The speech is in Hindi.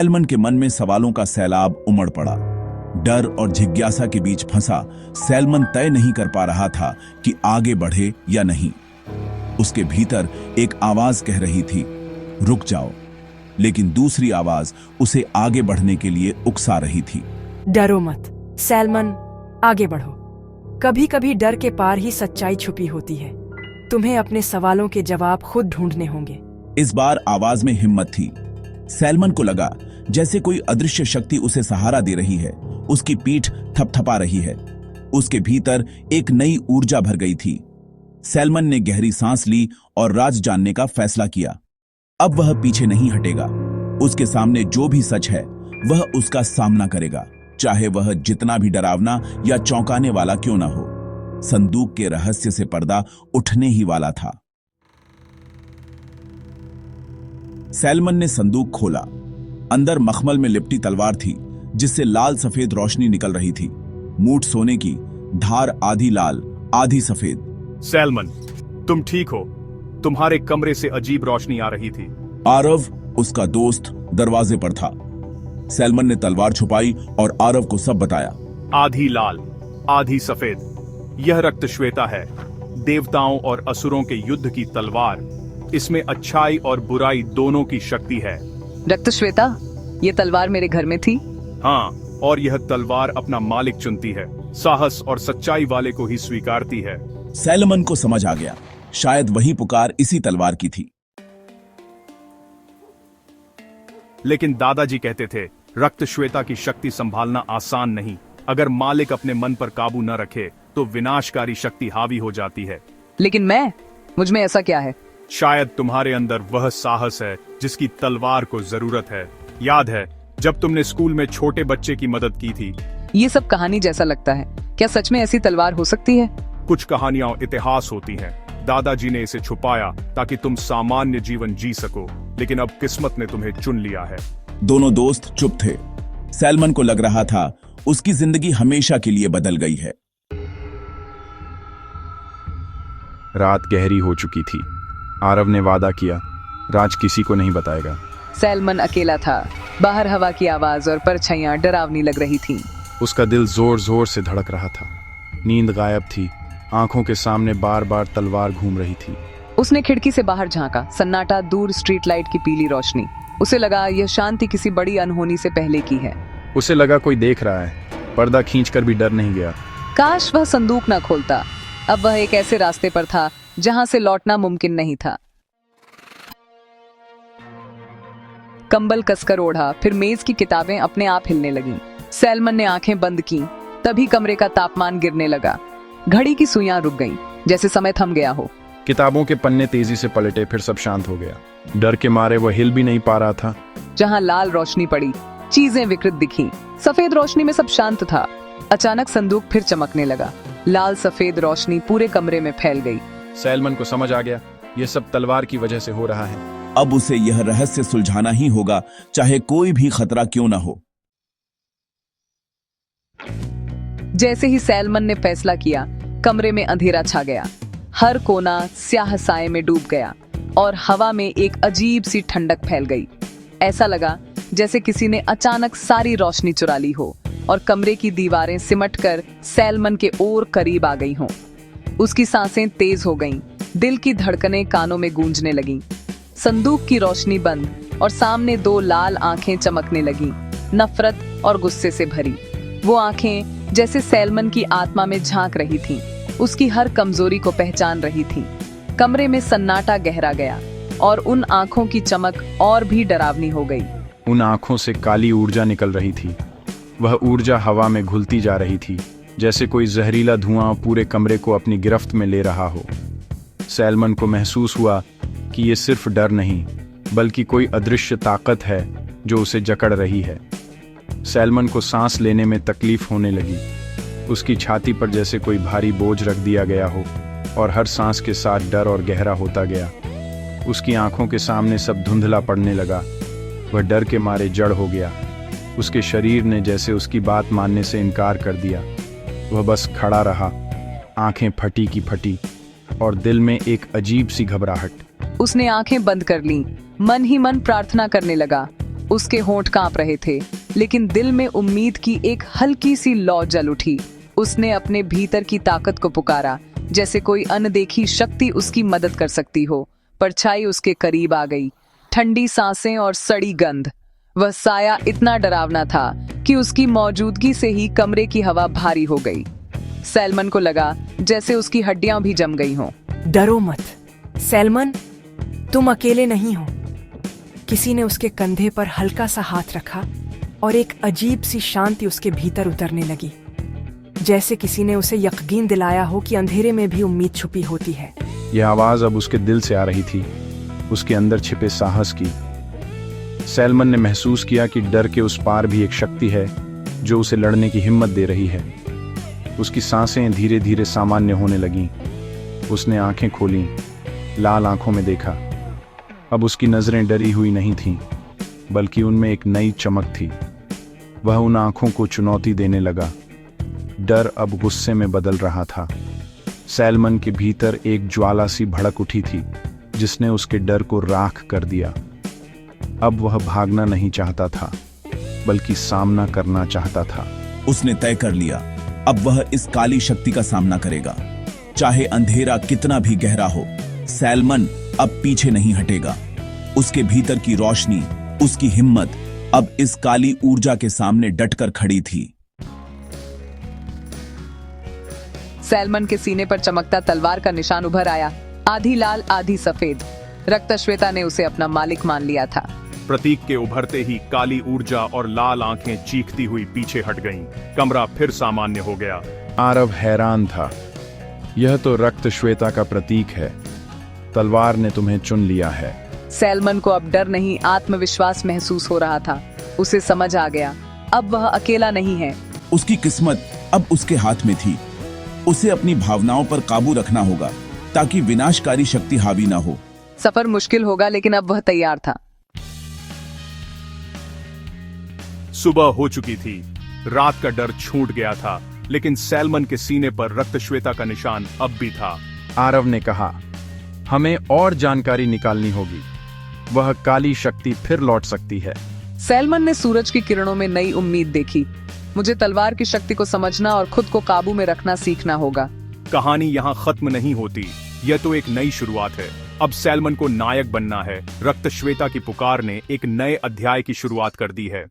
सैलमन के मन में सवालों का सैलाब उमड़ पड़ा। डर और जिज्ञासा के बीच फंसा सैलमन तय नहीं कर पा रहा था कि आगे बढ़े या नहीं। उसके भीतर एक आवाज कह रही थी, रुक जाओ, लेकिन दूसरी आवाज उसे आगे बढ़ने के लिए उकसा रही थी। डरो मत सैलमन, आगे बढ़ो। कभी कभी डर के पार ही सच्चाई छुपी होती है। तुम्हें अपने सवालों के जवाब खुद ढूंढने होंगे। इस बार आवाज में हिम्मत थी। सैलमन को लगा जैसे कोई अदृश्य शक्ति उसे सहारा दे रही है, उसकी पीठ थपथपा रही है। उसके भीतर एक नई ऊर्जा भर गई थी। सैलमन ने गहरी सांस ली और राज जानने का फैसला किया। अब वह पीछे नहीं हटेगा। उसके सामने जो भी सच है वह उसका सामना करेगा, चाहे वह जितना भी डरावना या चौंकाने वाला क्यों ना हो। संदूक के रहस्य से पर्दा उठने ही वाला था। सैलमन ने संदूक खोला। अंदर मखमल में लिपटी तलवार थी, जिससे लाल सफेद रोशनी निकल रही थी। मूठ सोने की, धार आधी लाल आधी सफेद। सैलमन, तुम ठीक हो? तुम्हारे कमरे से अजीब रोशनी आ रही थी। आरव, उसका दोस्त, दरवाजे पर था। सैलमन ने तलवार छुपाई और आरव को सब बताया। आधी लाल आधी सफेद, यह रक्त श्वेता है, देवताओं और असुरों के युद्ध की तलवार। इसमें अच्छाई और बुराई दोनों की शक्ति है। रक्त श्वेता, ये तलवार मेरे घर में थी। हाँ, और यह तलवार अपना मालिक चुनती है, साहस और सच्चाई वाले को ही स्वीकारती है। सैलमन को समझ आ गया, शायद वही पुकार इसी तलवार की थी। लेकिन दादाजी कहते थे, रक्त श्वेता की शक्ति संभालना आसान नहीं। अगर मालिक अपने मन पर काबू न रखे तो विनाशकारी शक्ति हावी हो जाती है। लेकिन मुझ में ऐसा क्या है? शायद तुम्हारे अंदर वह साहस है जिसकी तलवार को जरूरत है। याद है जब तुमने स्कूल में छोटे बच्चे की मदद की थी? ये सब कहानी जैसा लगता है। क्या सच में ऐसी तलवार हो सकती है? कुछ कहानियां इतिहास होती हैं। दादाजी ने इसे छुपाया ताकि तुम सामान्य जीवन जी सको, लेकिन अब किस्मत ने तुम्हें चुन लिया है। दोनों दोस्त चुप थे। सैलमन को लग रहा था उसकी जिंदगी हमेशा के लिए बदल गई है। रात गहरी हो चुकी थी। आरव ने वादा किया, राज किसी को नहीं बताएगा। सैलमन अकेला था। बाहर हवा की आवाज और परछाइयां डरावनी लग रही थीं। उसका दिल जोर जोर से धड़क रहा था। नींद गायब थी। आंखों के सामने बार बार तलवार घूम रही थी। उसने खिड़की से बाहर झांका। सन्नाटा, दूर स्ट्रीट लाइट की पीली रोशनी। उसे लगा यह शांति किसी बड़ी अनहोनी से पहले की है। उसे लगा कोई देख रहा है। पर्दा खींचकर भी डर नहीं गया। काश वह संदूक ना खोलता। अब वह एक ऐसे रास्ते पर था जहां से लौटना मुमकिन नहीं था। कंबल कसकर ओढ़ा, फिर मेज की किताबें अपने आप हिलने लगीं। सैलमन ने आंखें बंद की। तभी कमरे का तापमान गिरने लगा। घड़ी की सुइयां रुक गईं, जैसे समय थम गया हो। किताबों के पन्ने तेजी से पलटे, फिर सब शांत हो गया। डर के मारे वह हिल भी नहीं पा रहा था। जहां लाल रोशनी पड़ी, चीजें विकृत दिखीं। सफेद रोशनी में सब शांत था। अचानक संदूक फिर चमकने लगा। लाल सफेद रोशनी पूरे कमरे में फैल गई। सैलमन को समझ आ गया, यह सब तलवार की वजह से हो रहा है। अब उसे यह रहस्य सुलझाना ही होगा, चाहे कोई भी खतरा क्यों न हो। जैसे ही सैलमन ने फैसला किया, कमरे में अंधेरा छा गया। हर कोना स्याह साए में डूब गया और हवा में एक अजीब सी ठंडक फैल गई। ऐसा लगा जैसे किसी ने अचानक सारी रोशनी चुरा ली हो और कमरे की दीवारें सिमटकर सैलमन के और करीब आ गई हों। उसकी सांसें तेज हो गईं, दिल की धड़कनें कानों में गूंजने लगीं। संदूक की रोशनी बंद और सामने दो लाल आंखें चमकने लगीं, नफरत और गुस्से से भरी। वो आंखें जैसे सैलमन की आत्मा में झांक रही थीं, उसकी हर कमजोरी को पहचान रही थीं। कमरे में सन्नाटा गहरा गया और उन आंखों की चमक और भी डरावनी हो गई। उन आंखों से काली ऊर्जा निकल रही थी। वह ऊर्जा हवा में घुलती जा रही थी, जैसे कोई जहरीला धुआं पूरे कमरे को अपनी गिरफ्त में ले रहा हो। सैलमन को महसूस हुआ कि ये सिर्फ डर नहीं, बल्कि कोई अदृश्य ताकत है जो उसे जकड़ रही है। सैलमन को सांस लेने में तकलीफ होने लगी। उसकी छाती पर जैसे कोई भारी बोझ रख दिया गया हो और हर सांस के साथ डर और गहरा होता गया। उसकी आंखों के सामने सब धुंधला पड़ने लगा। वह डर के मारे जड़ हो गया। उसके शरीर ने जैसे उसकी बात मानने से इनकार कर दिया। वह बस खड़ा रहा, आंखें फटी की फटी और दिल में एक अजीब सी घबराहट। उसने आंखें बंद कर लीं, मन ही मन प्रार्थना करने लगा, उसके होंठ कांप रहे थे, लेकिन दिल में उम्मीद की एक हल्की सी लौ जल उठी। उसने अपने भीतर की ताकत को पुकारा, जैसे कोई अनदेखी शक्ति उसकी मदद कर सकती हो। परछाई उसके करीब आ गई, ठंडी सांसें और सड़ी गंध। वह साया इतना डरावना था कि उसकी मौजूदगी से ही कमरे की हवा भारी हो गई। सैलमन को लगा जैसे उसकी हड्डियां भी जम गई हों। डरो मत सैलमन, तुम अकेले नहीं हो। किसी ने उसके कंधे पर हल्का सा हाथ रखा और एक अजीब सी शांति उसके भीतर उतरने लगी, जैसे किसी ने उसे यकीन दिलाया हो कि अंधेरे में भी उम्मीद छुपी होती है। यह आवाज अब उसके दिल से आ रही थी, उसके अंदर छिपे साहस की। सैलमन ने महसूस किया कि डर के उस पार भी एक शक्ति है जो उसे लड़ने की हिम्मत दे रही है। उसकी सांसें धीरे धीरे सामान्य होने लगीं। उसने आंखें खोलीं, लाल आंखों में देखा। अब उसकी नजरें डरी हुई नहीं थीं, बल्कि उनमें एक नई चमक थी। वह उन आंखों को चुनौती देने लगा। डर अब गुस्से में बदल रहा था। सैलमन के भीतर एक ज्वाला सी भड़क उठी थी, जिसने उसके डर को राख कर दिया। अब वह भागना नहीं चाहता था, बल्कि सामना करना चाहता था। उसने तय कर लिया, अब वह इस काली शक्ति का सामना करेगा। चाहे अंधेरा कितना भी गहरा हो, सैलमन अब पीछे नहीं हटेगा। उसके भीतर की रोशनी, उसकी हिम्मत अब इस काली ऊर्जा के सामने डटकर खड़ी थी। सैलमन के सीने पर चमकता तलवार का निशान उभर आया, आधी लाल आधी सफेद। रक्तश्वेता ने उसे अपना मालिक मान लिया था। प्रतीक के उभरते ही काली ऊर्जा और लाल आंखें चीखती हुई पीछे हट गईं। कमरा फिर सामान्य हो गया। आरव हैरान था। यह तो रक्त श्वेता का प्रतीक है। तलवार ने तुम्हें चुन लिया है। सैलमन को अब डर नहीं, आत्मविश्वास महसूस हो रहा था। उसे समझ आ गया, अब वह अकेला नहीं है। उसकी किस्मत अब उसके हाथ में थी। उसे अपनी भावनाओं पर काबू रखना होगा, ताकि विनाशकारी शक्ति हावी ना हो। सफर मुश्किल होगा, लेकिन अब वह तैयार था। सुबह हो चुकी थी। रात का डर छूट गया था, लेकिन सैलमन के सीने पर रक्तश्वेता का निशान अब भी था। आरव ने कहा, हमें और जानकारी निकालनी होगी। वह काली शक्ति फिर लौट सकती है। सैलमन ने सूरज की किरणों में नई उम्मीद देखी। मुझे तलवार की शक्ति को समझना और खुद को काबू में रखना सीखना होगा। कहानी यहाँ खत्म नहीं होती, यह तो एक नई शुरुआत है। अब सैलमन को नायक बनना है। रक्तश्वेता की पुकार ने एक नए अध्याय की शुरुआत कर दी है।